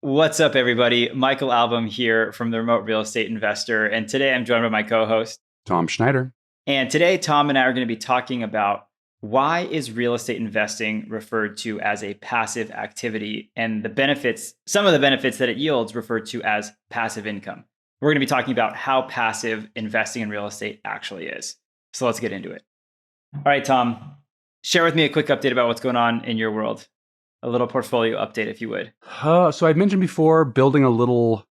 What's up, everybody? Michael Album here from the Remote Real Estate Investor. And today I'm joined by my co host. Tom Schneider. And today, Tom and I are going to be talking about why is real estate investing referred to as a passive activity and the benefits, some of the benefits that it yields referred to as passive income. We're going to be talking about how passive investing in real estate actually is. So let's get into it. All right, Tom, share with me a quick update about what's going on in your world. A little portfolio update, if you would. So I'd mentioned before building a little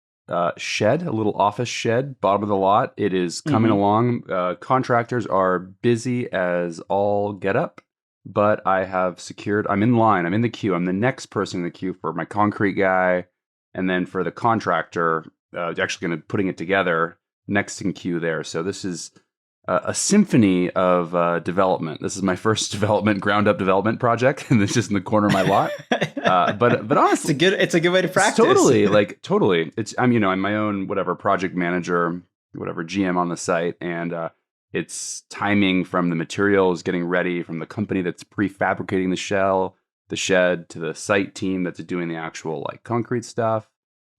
shed, a little office shed, bottom of the lot. It is coming along. Contractors are busy as all get up, but I have secured, I'm in line, I'm in the queue. I'm the next person in the queue for my concrete guy. And then for the contractor, actually going to putting it together, next in queue there. So this is a symphony of development. This is my first ground up development project, and it's just in the corner of my lot. But honestly, it's a good way to practice. Totally. I'm my own whatever project manager, whatever GM on the site, and it's timing from the materials getting ready from the company that's prefabricating the shed, to the site team that's doing the actual like concrete stuff.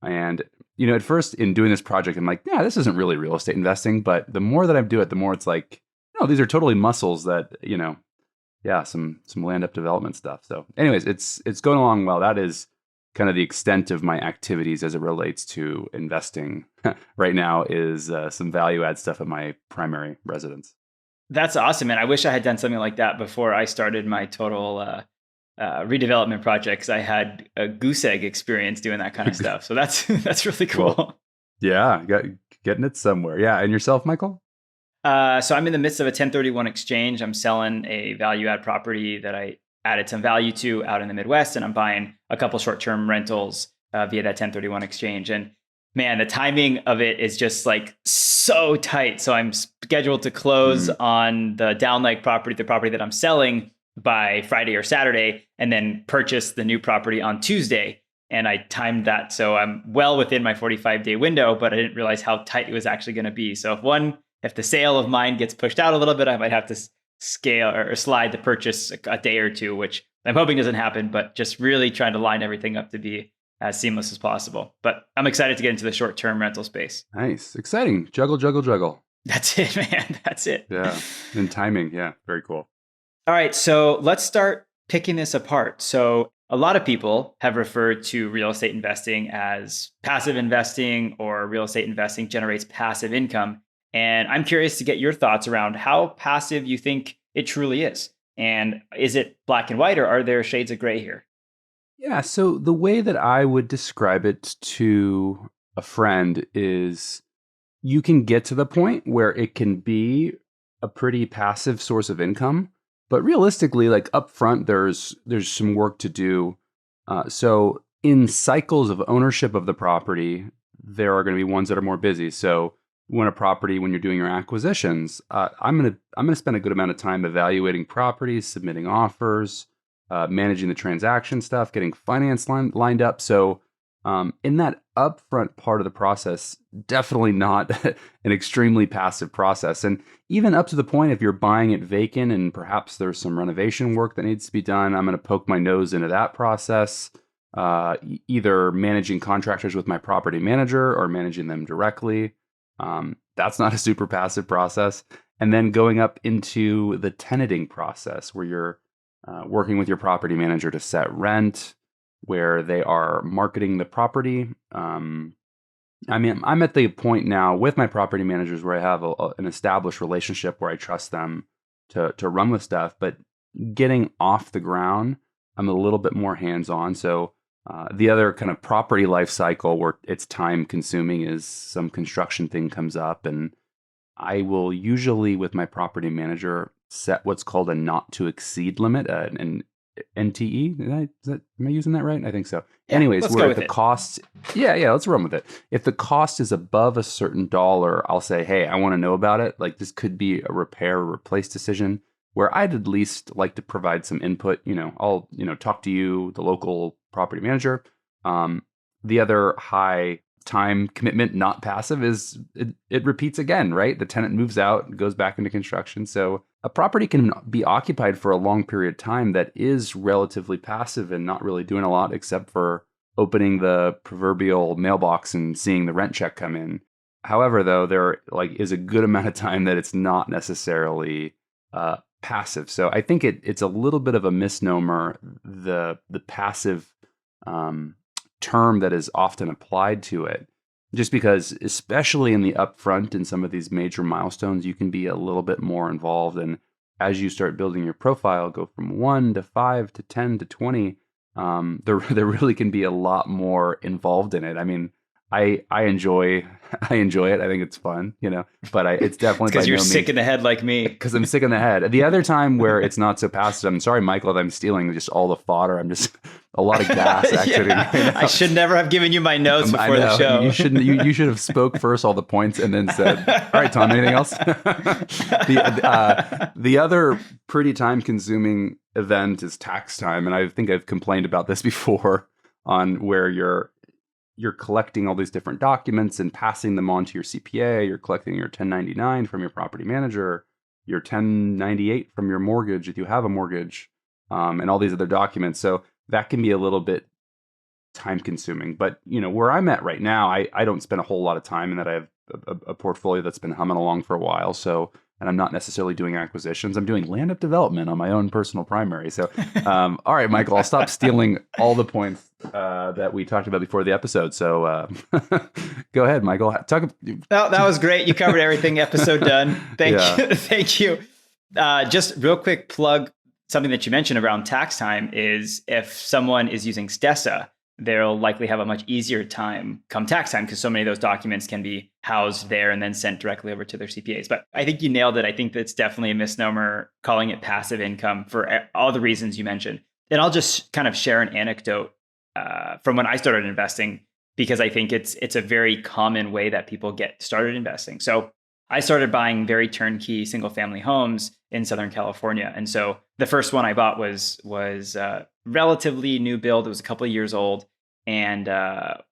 And at first in doing this project, I'm like, yeah, this isn't really real estate investing. But the more that I do it, the more it's like, no, these are totally muscles that, yeah, some land up development stuff. So anyways, it's going along well. That is kind of the extent of my activities as it relates to investing right now is some value add stuff at my primary residence. That's awesome, man. I wish I had done something like that before I started my total redevelopment projects. I had a goose egg experience doing that kind of stuff. So that's really cool. Well, yeah, getting it somewhere. Yeah. And yourself, Michael? So I'm in the midst of a 1031 exchange. I'm selling a value add property that I added some value to out in the Midwest, and I'm buying a couple short-term rentals via that 1031 exchange. And man, the timing of it is just like so tight. So I'm scheduled to close on the Down Lake property, the property that I'm selling, by Friday or Saturday, and then purchase the new property on Tuesday. And I timed that so I'm well within my 45-day window, but I didn't realize how tight it was actually going to be. So if the sale of mine gets pushed out a little bit, I might have to scale or slide the purchase a day or two, which I'm hoping doesn't happen, but just really trying to line everything up to be as seamless as possible. But I'm excited to get into the short-term rental space. Nice. Exciting. Juggle. That's it, man. That's it. Yeah. And timing. Yeah. Very cool. All right, so let's start picking this apart. So a lot of people have referred to real estate investing as passive investing, or real estate investing generates passive income. And I'm curious to get your thoughts around how passive you think it truly is. And is it black and white, or are there shades of gray here? Yeah, so the way that I would describe it to a friend is you can get to the point where it can be a pretty passive source of income. But realistically, like upfront, there's some work to do. So in cycles of ownership of the property, there are going to be ones that are more busy. So when you're doing your acquisitions, I'm gonna spend a good amount of time evaluating properties, submitting offers, managing the transaction stuff, getting finance lined up. So in that upfront part of the process, definitely not an extremely passive process. And even up to the point, if you're buying it vacant and perhaps there's some renovation work that needs to be done, I'm going to poke my nose into that process, either managing contractors with my property manager or managing them directly. That's not a super passive process. And then going up into the tenanting process, where you're working with your property manager to set rent, where they are marketing the property. I'm at the point now with my property managers where I have an established relationship where I trust them to run with stuff. But getting off the ground, I'm a little bit more hands-on. So the other kind of property life cycle where it's time consuming is some construction thing comes up, and I will usually, with my property manager, set what's called a not to exceed limit, an NTE. Am I using that right? I think so. Yeah, Anyways, where if the cost, yeah, let's run with it. If the cost is above a certain dollar, I'll say, hey, I want to know about it. Like, this could be a repair or replace decision where I'd at least like to provide some input. I'll talk to you, the local property manager. The other high time commitment, not passive, is it repeats again, right? The tenant moves out, goes back into construction. So a property can be occupied for a long period of time that is relatively passive and not really doing a lot except for opening the proverbial mailbox and seeing the rent check come in. However, though, there like is a good amount of time that it's not necessarily passive. So I think it's a little bit of a misnomer, the passive term that is often applied to it, just because, especially in the upfront in some of these major milestones, you can be a little bit more involved. And as you start building your profile, go from 1 to 5 to 10 to 20, there really can be a lot more involved in it. I mean, I enjoy I enjoy it. I think it's fun, but it's definitely because by you're no sick means, in the head like me. because I'm sick in the head. The other time where it's not so passive, I'm sorry, Michael, that I'm stealing just all the fodder. I'm just a lot of gas actually. Yeah. Right now. I should never have given you my notes I before the know. show. You shouldn't. You should have spoke first all the points and then said, "All right, Tom, anything else?" The other pretty time consuming event is tax time, and I think I've complained about this before on where you're collecting all these different documents and passing them on to your CPA. You're collecting your 1099 from your property manager, your 1098 from your mortgage if you have a mortgage, and all these other documents. So that can be a little bit time consuming. But where I'm at right now, I don't spend a whole lot of time in that. I have a portfolio that's been humming along for a while. So, and I'm not necessarily doing acquisitions. I'm doing land up development on my own personal primary. So, all right, Michael, I'll stop stealing all the points that we talked about before the episode. So go ahead, Michael. That was great. You covered everything. Episode done. Thank you. Thank you. Just real quick plug, something that you mentioned around tax time is if someone is using Stessa, they'll likely have a much easier time come tax time because so many of those documents can be housed there and then sent directly over to their CPAs. But I think you nailed it. I think that's definitely a misnomer calling it passive income for all the reasons you mentioned. And I'll just kind of share an anecdote from when I started investing, because I think it's a very common way that people get started investing. So I started buying very turnkey single family homes in Southern California. And so the first one I bought was relatively new build. It was a couple of years old and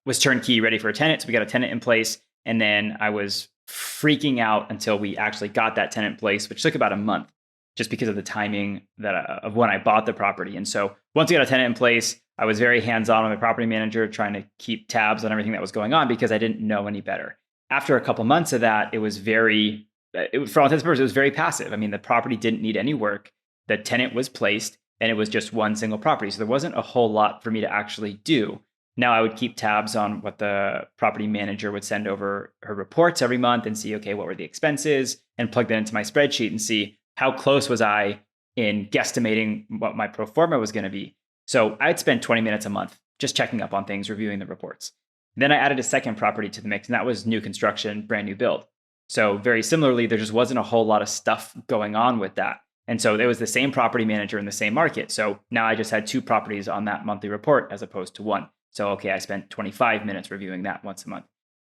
was turnkey, ready for a tenant. So we got a tenant in place. And then I was freaking out until we actually got that tenant in place, which took about a month just because of the timing of when I bought the property. And so once we got a tenant in place, I was very hands-on with my property manager, trying to keep tabs on everything that was going on because I didn't know any better. After a couple months of that, it was for all intents and purposes, it was very passive. I mean, the property didn't need any work. The tenant was placed and it was just one single property. So there wasn't a whole lot for me to actually do. Now I would keep tabs on what the property manager would send over her reports every month and see, okay, what were the expenses, and plug that into my spreadsheet and see how close was I in guesstimating what my pro forma was going to be. So I'd spend 20 minutes a month just checking up on things, reviewing the reports. Then I added a second property to the mix, and that was new construction, brand new build. So very similarly, there just wasn't a whole lot of stuff going on with that. And so it was the same property manager in the same market. So now I just had two properties on that monthly report as opposed to one. So, okay, I spent 25 minutes reviewing that once a month.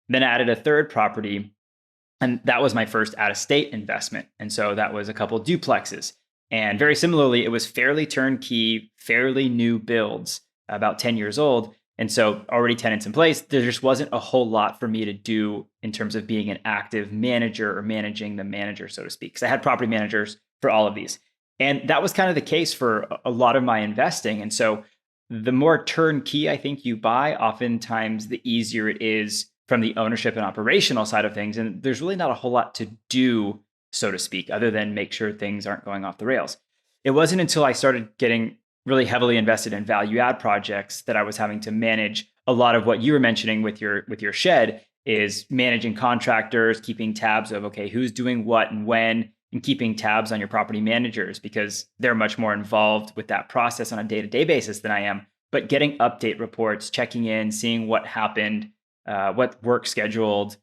Then I added a third property, and that was my first out-of-state investment. And so that was a couple duplexes. And very similarly, it was fairly turnkey, fairly new builds, about 10 years old. And so already tenants in place, there just wasn't a whole lot for me to do in terms of being an active manager or managing the manager, so to speak. Because I had property managers for all of these. And that was kind of the case for a lot of my investing. And so the more turnkey I think you buy, oftentimes the easier it is from the ownership and operational side of things. And there's really not a whole lot to do, so to speak, other than make sure things aren't going off the rails. It wasn't until I started getting really heavily invested in value add projects that I was having to manage a lot of what you were mentioning with your shed, is managing contractors, keeping tabs of, okay, who's doing what and when, and keeping tabs on your property managers because they're much more involved with that process on a day-to-day basis than I am. But getting update reports, checking in, seeing what happened, what work scheduled,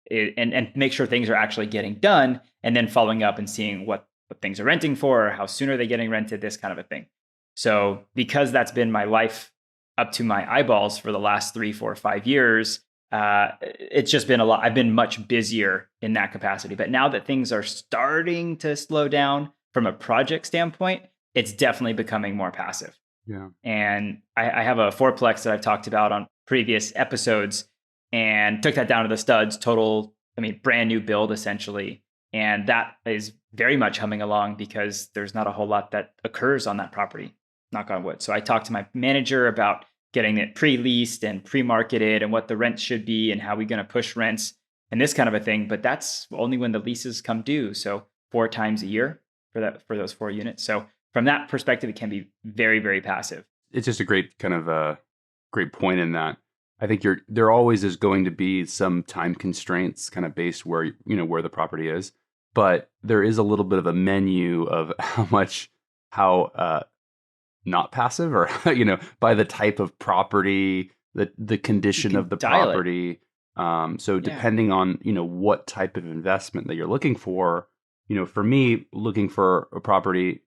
and make sure things are actually getting done, and then following up and seeing what things are renting for, or how soon are they getting rented, this kind of a thing. So because that's been my life up to my eyeballs for the last 3, 4, 5 years, it's just been a lot. I've been much busier in that capacity. But now that things are starting to slow down from a project standpoint, it's definitely becoming more passive. Yeah. And I have a fourplex that I've talked about on previous episodes and took that down to the studs, brand new build essentially. And that is very much humming along because there's not a whole lot that occurs on that property, knock on wood. So I talked to my manager about getting it pre-leased and pre-marketed and what the rent should be and how we're going to push rents and this kind of a thing. But that's only when the leases come due. So 4 times a year for those 4 units. So from that perspective, it can be very, very passive. It's just a great kind of great point in that. I think there always is going to be some time constraints kind of based where where the property is, but there is a little bit of a menu of how not passive or by the type of property, the condition of the property. So depending on what type of investment that you're looking for, for me, looking for a property,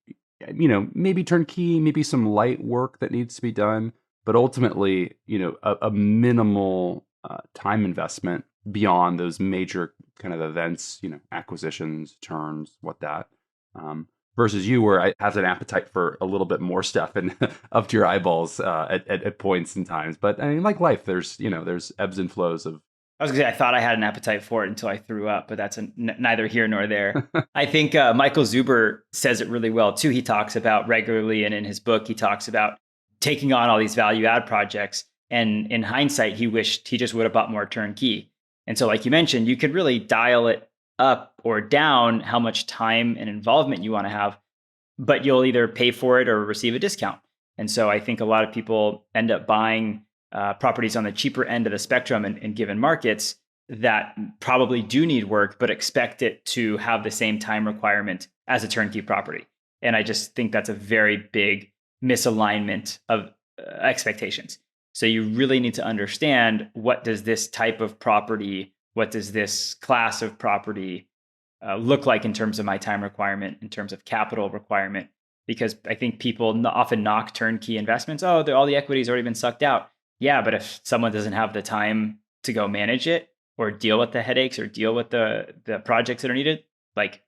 maybe turnkey, maybe some light work that needs to be done, but ultimately, a minimal time investment beyond those major kind of events, acquisitions, turns, versus you, where I have an appetite for a little bit more stuff and up to your eyeballs at points and times. But I mean, like life, there's ebbs and flows of. I was gonna say, I thought I had an appetite for it until I threw up, but that's neither here nor there. I think Michael Zuber says it really well too. He talks about regularly, and in his book, he talks about taking on all these value add projects. And in hindsight, he wished he just would have bought more turnkey. And so, like you mentioned, you could really dial it up or down how much time and involvement you want to have, but you'll either pay for it or receive a discount. And so I think a lot of people end up buying properties on the cheaper end of the spectrum in given markets that probably do need work, but expect it to have the same time requirement as a turnkey property. And I just think that's a very big misalignment of expectations. So you really need to understand, what does this type of property, what does this class of property look like in terms of my time requirement, in terms of capital requirement? Because I think people often knock turnkey investments. Oh, all the equity's already been sucked out. Yeah, but if someone doesn't have the time to go manage it or deal with the headaches or deal with the projects that are needed, like,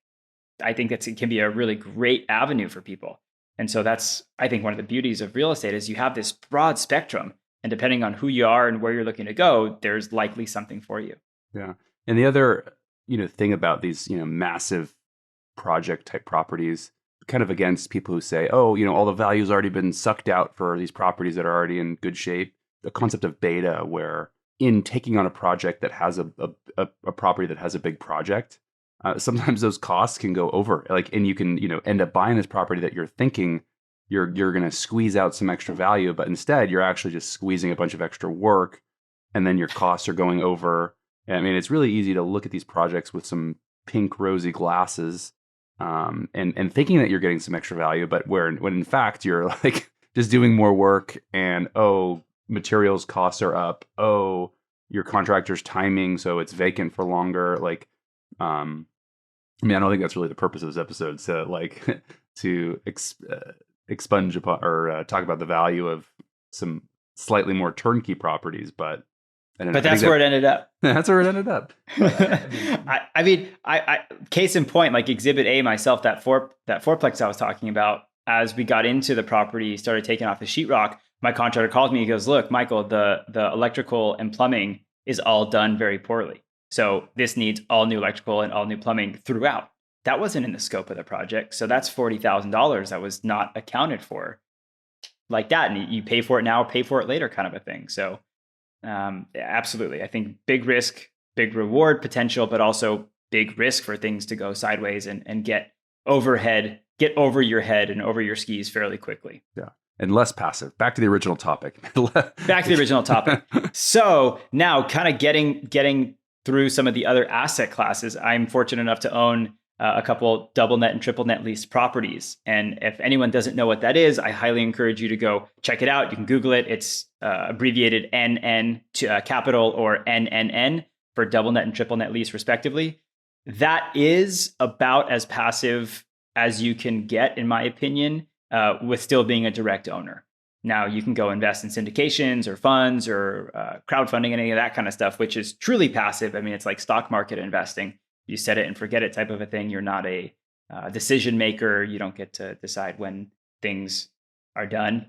I think it can be a really great avenue for people. And so that's, I think, one of the beauties of real estate is you have this broad spectrum, and depending on who you are and where you're looking to go, there's likely something for you. Yeah. And the other, thing about these, massive project type properties, kind of against people who say, oh, all the value's already been sucked out for these properties that are already in good shape. The concept of beta, where in taking on a project that has a property that has a big project, sometimes those costs can go over, and you can, end up buying this property that you're thinking you're going to squeeze out some extra value, but instead you're actually just squeezing a bunch of extra work, and then your costs are going over. I mean, it's really easy to look at these projects with some pink rosy glasses, and thinking that you're getting some extra value, but when in fact you're like just doing more work, and materials costs are up. Oh, your contractor's timing, so it's vacant for longer. I don't think that's really the purpose of this episode. So, to expunge upon or talk about the value of some slightly more turnkey properties, but that's where it ended up. That's where it ended up. I mean, case in point, like Exhibit A, myself, that fourplex I was talking about, as we got into the property, started taking off the sheetrock, my contractor called me. He goes, "Look, Michael, the electrical and plumbing is all done very poorly. So this needs all new electrical and all new plumbing throughout." That wasn't in the scope of the project. So that's $40,000 that was not accounted for like that. And you pay for it now, pay for it later kind of a thing. So absolutely. I think big risk, big reward potential, but also big risk for things to go sideways and get over your head and over your skis fairly quickly. Yeah. And less passive. Back to the original topic. So now kind of getting through some of the other asset classes, I'm fortunate enough to own a couple double net and triple net lease properties. And if anyone doesn't know what that is, I highly encourage you to go check it out. You can Google it. It's abbreviated NN to capital or NNN for double net and triple net lease respectively. That is about as passive as you can get, in my opinion, with still being a direct owner. Now, you can go invest in syndications or funds or crowdfunding and any of that kind of stuff, which is truly passive. I mean, it's like stock market investing. You set it and forget it type of a thing. You're not a decision maker. You don't get to decide when things are done,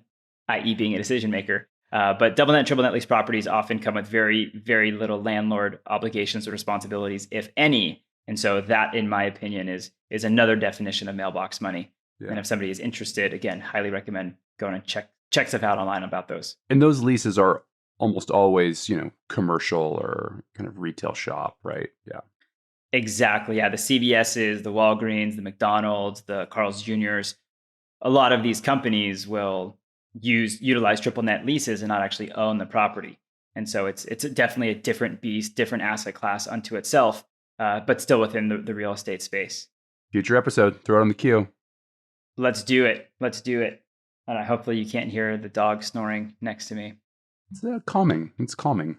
i.e. being a decision maker. But double net and triple net lease properties often come with very, very little landlord obligations or responsibilities, if any. And so that, in my opinion, is another definition of mailbox money. Yeah. And if somebody is interested, again, highly recommend going and check stuff out online about those. And those leases are almost always, commercial or kind of retail shop, right? Yeah. Exactly. Yeah. The CVS's, the Walgreens, the McDonald's, the Carl's Jr.'s, a lot of these companies will utilize triple net leases and not actually own the property. And so it's definitely a different beast, different asset class unto itself, but still within the real estate space. Future episode, throw it on the queue. Let's do it. Let's do it. And hopefully you can't hear the dog snoring next to me. It's calming. It's calming.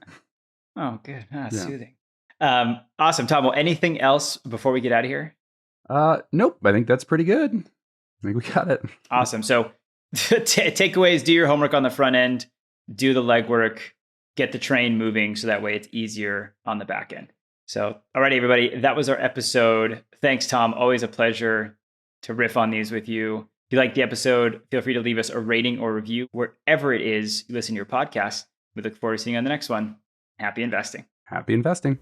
Oh, good. Soothing. Awesome, Tom. Well, anything else before we get out of here? Nope. I think that's pretty good. I think we got it. Awesome. So takeaways, do your homework on the front end, do the legwork, get the train moving so that way it's easier on the back end. So, all right, everybody, that was our episode. Thanks, Tom. Always a pleasure to riff on these with you. If you like the episode, feel free to leave us a rating or review wherever it is you listen to your podcast. We look forward to seeing you on the next one. Happy investing. Happy investing.